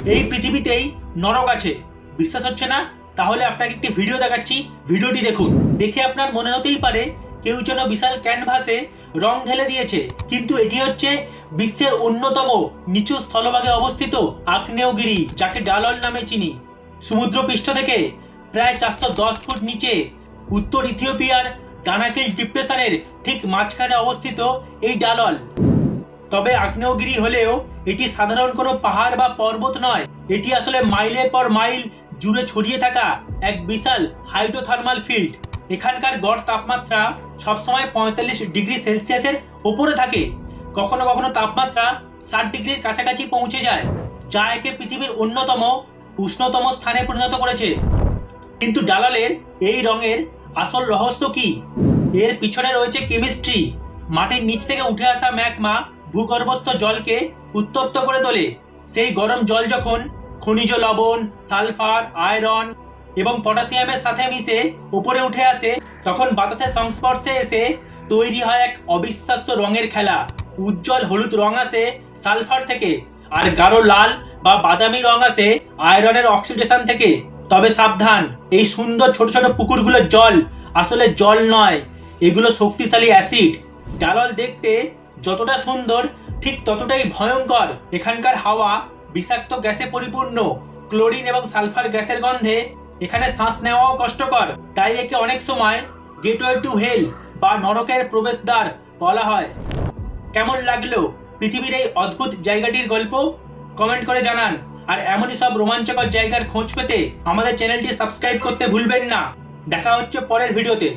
এই পৃথিবীতেই নরক আছে। বিশ্বাস হচ্ছে না? তাহলে আপনাকে একটি ভিডিও দেখাচ্ছি, ভিডিওটি দেখুন। দেখে আপনার মনে হতেই পারে কেউ যেন বিশাল ক্যানভাসে রং ঢেলে দিয়েছে, কিন্তু এটি হচ্ছে বিশ্বের অন্যতম নিচু স্থলভাগে অবস্থিত আগ্নেয়গিরি, যাকে ডালল নামে চিনি। সমুদ্রপৃষ্ঠ থেকে প্রায় 410 ফুট নিচে উত্তর ইথিওপিয়ার ডানাকিল ডিপ্রেশনের ঠিক মাঝখানে অবস্থিত এই ডালল। তবে আগ্নেয়গিরি হলেও এটি সাধারণ কোনো পাহাড় বা পর্বত নয়। এটি আসলে মাইলের পর মাইল জুড়ে ছড়িয়ে থাকা এক বিশাল হাইড্রোথার্মাল ফিল্ড। এখানকার গড় তাপমাত্রা সবসময় 45 ডিগ্রি সেলসিয়াসের ওপরে থাকে। কখনো কখনো তাপমাত্রা 60 ডিগ্রির কাছাকাছি পৌঁছে যায়, যা একে পৃথিবীর অন্যতম উষ্ণতম স্থানে পরিণত করেছে। কিন্তু ডাললের এই রঙের আসল রহস্য কি? এর পিছনে রয়েছে কেমিস্ট্রি। মাটির নিচ থেকে উঠে আসা ম্যাগমা ভূগর্ভস্থ জলকে উত্তপ্ত করে তোলে। সেই গরম জল যখন খনিজ লবণ, সালফার, আয়রন এবং পটাশিয়ামের সাথে মিশে উপরে উঠে আসে, তখন বাতাসের সংস্পর্শে এসে তৈরি হয় এক অবিশ্বাস্য রঙের খেলা। উজ্জ্বল হলুদ রং আসে সালফার থেকে, আর গাঢ় লাল বা বাদামি রং আসে আয়রনের অক্সিডেশন থেকে। তবে সাবধান, এই সুন্দর ছোট ছোট পুকুরগুলোর জল আসলে জল নয়, এগুলো শক্তিশালী অ্যাসিড। ডালল দেখতে যতটা সুন্দর ঠিক ততটাই ভয়ঙ্কর। এখানকার হাওয়া বিষাক্ত গ্যাসে পরিপূর্ণ। ক্লোরিন এবং সালফার গ্যাসের গন্ধে এখানে শ্বাস নেওয়াও কষ্টকর। তাই একে অনেক সময় গেটওয়ে টু হেল বা নরকের প্রবেশদ্বার বলা হয়। কেমন লাগলো পৃথিবীর এই অদ্ভুত জায়গাটির গল্প? কমেন্ট করে জানান। আর এমনই সব রোমাঞ্চকর জায়গার খোঁজ পেতে আমাদের চ্যানেলটি সাবস্ক্রাইব করতে ভুলবেন না। দেখা হচ্ছে পরের ভিডিওতে।